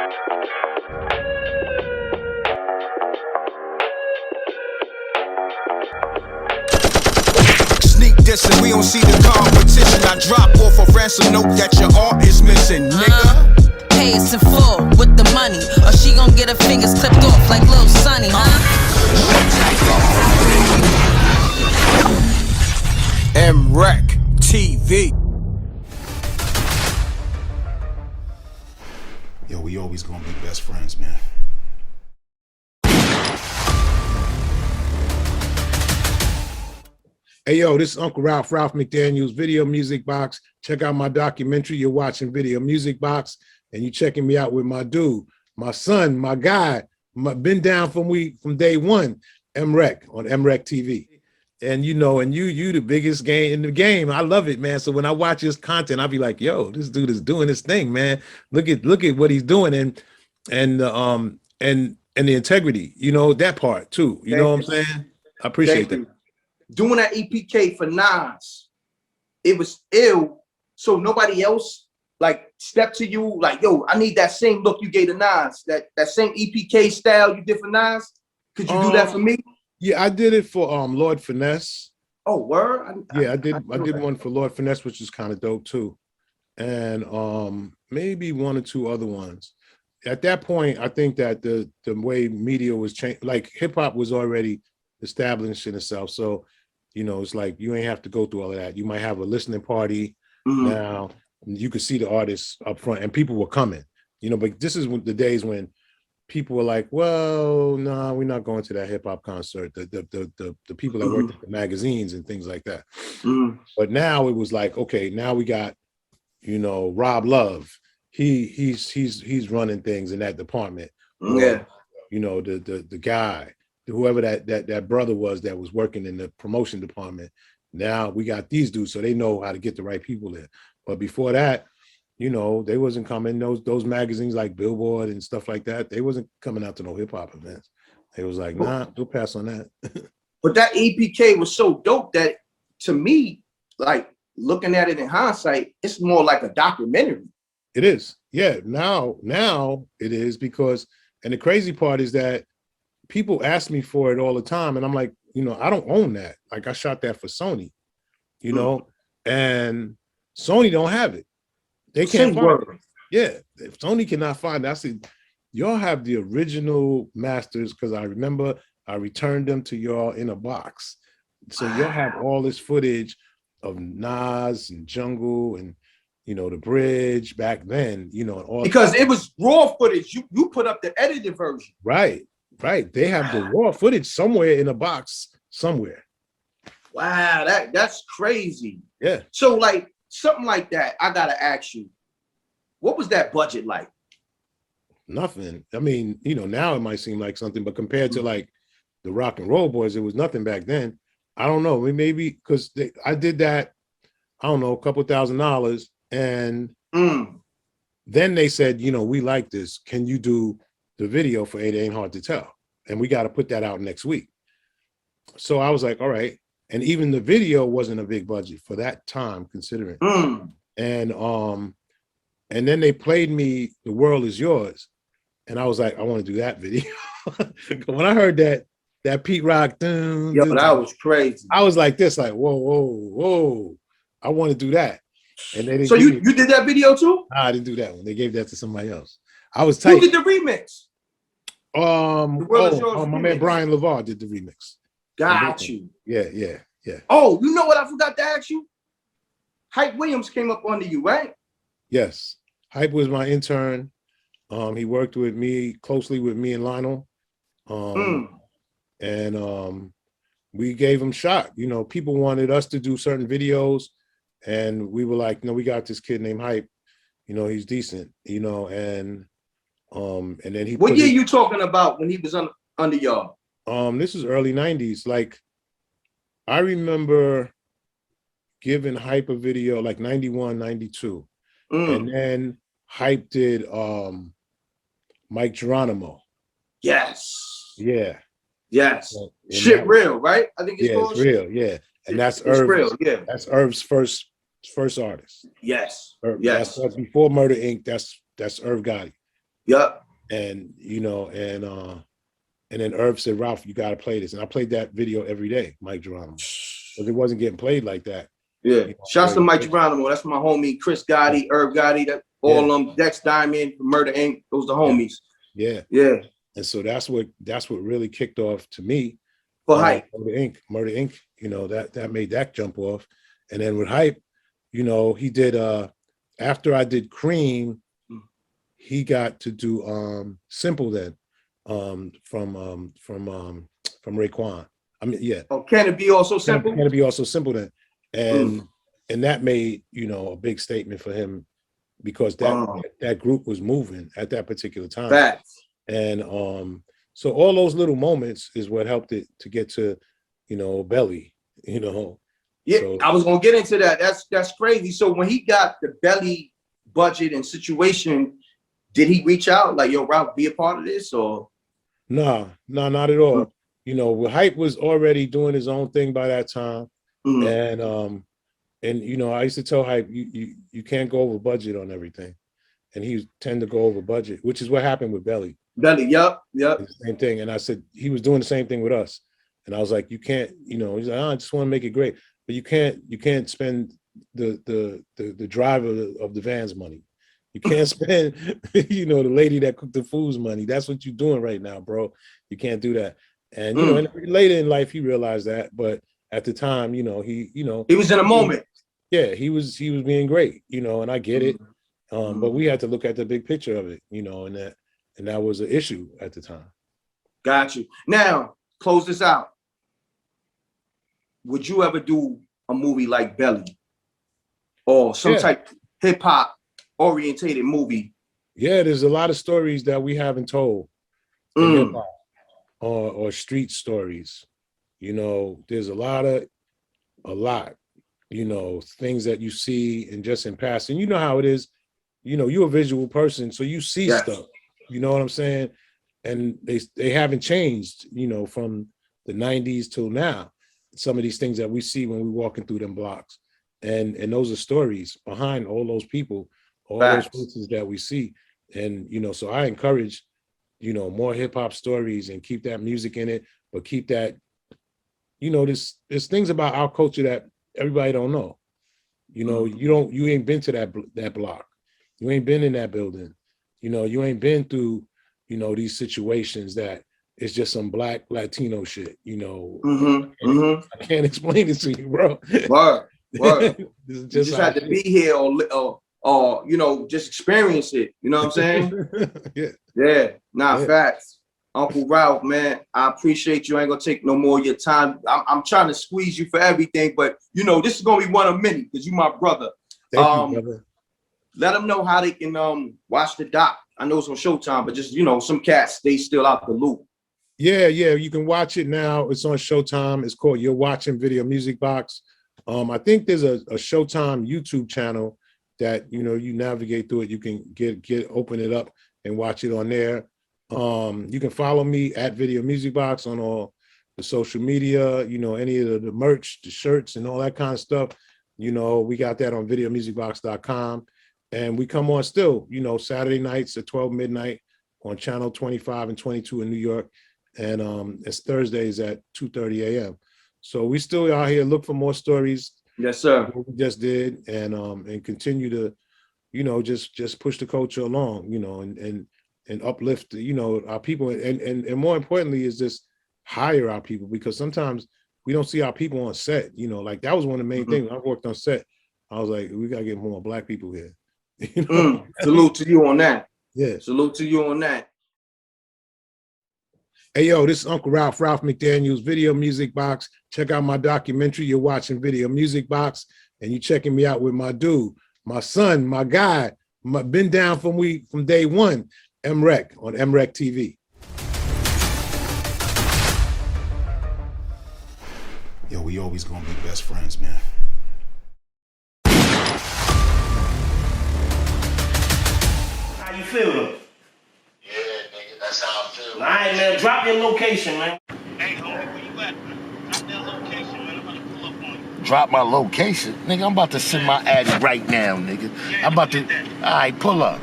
Sneak dissing, we don't see the competition. I drop off a ransom note that your art is missing, nigga. Pay us in full with the money, or she gon' get her fingers clipped off like Lil Sonny, MREC TV. Yo, we always gonna be best friends, man. Hey, yo, this is Uncle Ralph McDaniels, Video Music Box. Check out my documentary. You're watching Video Music Box, and you're checking me out with my dude, my son, my guy, been down from day one, MREC on MREC TV. And you know, and you the biggest game in the game. I love it, man. So when I watch his content, I'll be like, yo, this dude is doing his thing, man. Look at what he's doing, and the integrity, you know, that part too. You know what I'm saying? I appreciate that. Doing that EPK for Nas, it was ill. So nobody else like stepped to you like, yo, I need that same look you gave to Nas, that same EPK style you did for Nas. Could you do that for me? Yeah, I did it for Lord Finesse. Oh, word? I did one for Lord Finesse, which is kind of dope too. And maybe one or two other ones. At that point, I think that the way media was changed, like hip hop was already establishing itself. So, you know, it's like you ain't have to go through all of that. You might have a listening party now. You could see the artists up front and people were coming, you know, but this is the days when people were like, well, no, we're not going to that hip hop concert. The people that worked at the magazines and things like that. But now it was like, okay, now we got, you know, Rob Love. He's running things in that department. Yeah. You know, the guy, whoever that brother was that was working in the promotion department. Now we got these dudes, so they know how to get the right people there. But before that, you know, they wasn't coming. Those magazines like Billboard and stuff like that, they wasn't coming out to no hip hop events. They was like, nah, we'll pass on that. But that EPK was so dope that to me, like looking at it in hindsight, it's more like a documentary. It is. Yeah, now it is because, and the crazy part is that people ask me for it all the time. And I'm like, you know, I don't own that. Like I shot that for Sony, you know, and Sony don't have it. They can't find it. Yeah, if Sony cannot find it, I said, y'all have the original masters because I remember I returned them to y'all in a box. So y'all have all this footage of Nas and Jungle and, you know, The Bridge back then, you know, and all because it was raw footage. You put up the edited version. Right. They have the raw footage somewhere in a box somewhere. Wow, that's crazy. Yeah. So like something like that, I gotta ask you, what was that budget like? Nothing. I mean, you know, now it might seem like something, but compared to like the Rock and Roll Boys, it was nothing back then. I don't know. Maybe because I did that, I don't know, a couple $1,000, and then they said, you know, we like this. Can you do the video for It Ain't Hard to Tell? And we got to put that out next week. So I was like, all right. And even the video wasn't a big budget for that time, considering. And then they played me The World Is Yours. And I was like, I want to do that video. When I heard that Pete Rock, that was crazy. I was like this, like, whoa. I want to do that. And they didn't. So you did that video too? Nah, I didn't do that one. They gave that to somebody else. I was tight. Who did the remix? My man Brian LeVar did the remix. Got you. Yeah. Oh, you know what I forgot to ask you? Hype Williams came up under you, right? Yes. Hype was my intern. He worked with me closely with me and Lionel. And we gave him shot. You know, people wanted us to do certain videos, and we were like, no, we got this kid named Hype. You know, he's decent, you know, and then he. What year you talking about when he was under y'all? This is early 90s. Like, I remember giving Hype a video like 91, 92. And then Hype did Mike Geronimo. Yes. Yeah. Yes. And Shit Real, right? I think it's called It's Real, yeah. And that's Irv. Real, yeah. That's Irv's first artist. Yes. Yes. That's before Murder Inc. That's Irv Gotti. Yup. And and then Irv said, Ralph, you gotta play this. And I played that video every day, Mike Geronimo. Because it wasn't getting played like that. Yeah. You know, Shouts to Mike Geronimo. That's my homie, Chris Gotti, Irv Gotti, that all of them, Dex Diamond, Murder Inc. Those the homies. Yeah. Yeah. And so that's what really kicked off to me. For Hype. Murder Inc. You know, that made that jump off. And then with Hype, you know, he did after I did Cream, he got to do Simple Then from Raekwon. I mean, yeah. Oh, Can It Be Also Simple? Can It Be Also Simple Then? And that made, you know, a big statement for him because that group was moving at that particular time. Facts. And so all those little moments is what helped it to get to, you know, Belly, you know. Yeah, so, I was gonna get into that. That's crazy. So when he got the Belly budget and situation, did he reach out like, yo, Ralph, be a part of this? Or no, not at all. You know, Hype was already doing his own thing by that time. And you know, I used to tell Hype, you can't go over budget on everything. And he tend to go over budget, which is what happened with Belly. Yep. Same thing. And I said, he was doing the same thing with us. And I was like, you can't, you know, he's like, I just want to make it great. But you can't spend the driver of the van's money. You can't spend, you know, the lady that cooked the food's money. That's what you're doing right now, bro. You can't do that. And you know, and later in life he realized that, but at the time, you know, he was in a moment. Yeah, he was being great, you know, and I get it. But we had to look at the big picture of it, you know, and that was an issue at the time. Got you. Now, close this out. Would you ever do a movie like Belly or some type of hip hop orientated movie? Yeah, there's a lot of stories that we haven't told in hip hop or street stories. You know, there's a lot, you know, things that you see and just in passing. You know how it is. You know, you're a visual person, so you see stuff. You know what I'm saying? And they haven't changed, you know, from the 90s till now. Some of these things that we see when we're walking through them blocks. And those are stories behind all those people, all those places that we see. And, you know, so I encourage, you know, more hip hop stories and keep that music in it, but keep that, you know, there's things about our culture that everybody don't know. You know, you ain't been to that block. You ain't been in that building. You know, you ain't been through, you know, these situations that it's just some Black Latino shit, you know. I can't explain it to you, bro. Word. You just had to be here or you know, just experience it. You know what I'm saying? Facts. Uncle Ralph, man, I appreciate you. I ain't gonna take no more of your time. I'm trying to squeeze you for everything, but you know, this is gonna be one of many because you my brother. Thank you, brother. Let them know how they can watch the doc. I know it's on Showtime, but just, you know, some cats, they still out the loop. Yeah, you can watch it now. It's on Showtime. It's called You're Watching Video Music Box. I think there's a Showtime YouTube channel that, you know, you navigate through it. You can open it up and watch it on there. You can follow me at Video Music Box on all the social media, you know, any of the merch, the shirts and all that kind of stuff. You know, we got that on videomusicbox.com. And we come on still, you know, Saturday nights at 12 midnight on channel 25 and 22 in New York. And it's Thursdays at 2:30 a.m. So we still out here, look for more stories. Yes, sir. What we just did and continue to, you know, just push the culture along, you know, and uplift, you know, our people. And more importantly is just hire our people, because sometimes we don't see our people on set, you know, like that was one of the main things. When I worked on set, I was like, we got to get more Black people here. You know? Salute to you on that. Yeah. Salute to you on that. Hey, yo, this is Uncle Ralph McDaniels, Video Music Box. Check out my documentary. You're watching Video Music Box, and you checking me out with my dude, my son, my guy, been down from day one, MREC on MREC TV. Yo, we always gonna be best friends, man. How you feeling? Yeah, nigga, that's how I feel. All right, man, drop your location, man. Hey, homie, where you at, man? Drop that location, man. I'm about to pull up on you. Drop my location? Nigga, I'm about to send my ad right now, nigga. Yeah, I'm about to... do that. All right, pull up.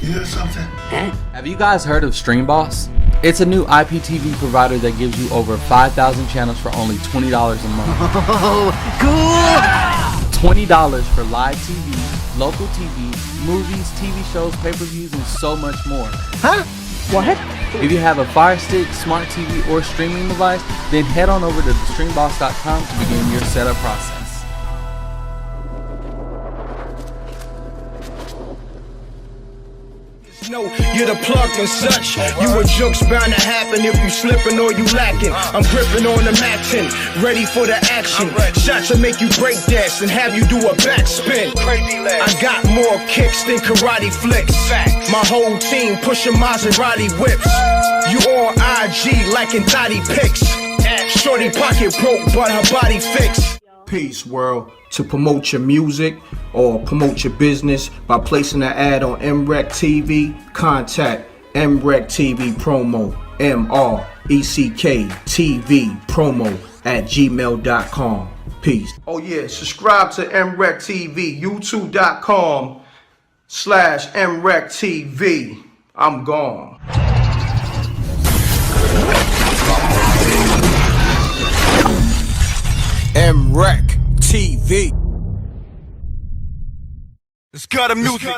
You hear something? Have you guys heard of StreamBoss? It's a new IPTV provider that gives you over 5,000 channels for only $20 a month. Cool! $20 for live TV, local TV, movies, TV shows, pay-per-views, and so much more. Huh? What? If you have a Fire Stick, smart TV, or streaming device, then head on over to thestreamboss.com to begin your setup process. No, you're the plug and such. You a joke's bound to happen if you slipping or you lacking. I'm gripping on the matching, ready for the action. Shots will make you break dance and have you do a backspin. I got more kicks than karate flicks. My whole team pushing Maserati whips. You on IG liking thotty pics. Shorty pocket broke, but her body fixed. Peace, world. To promote your music or promote your business by placing an ad on MREC TV, contact MREC TV Promo, MRECK TV Promo @gmail.com. Peace. Oh yeah, subscribe to MREC TV, youtube.com/MREC TV. I'm gone. MREC TV. It's got a music.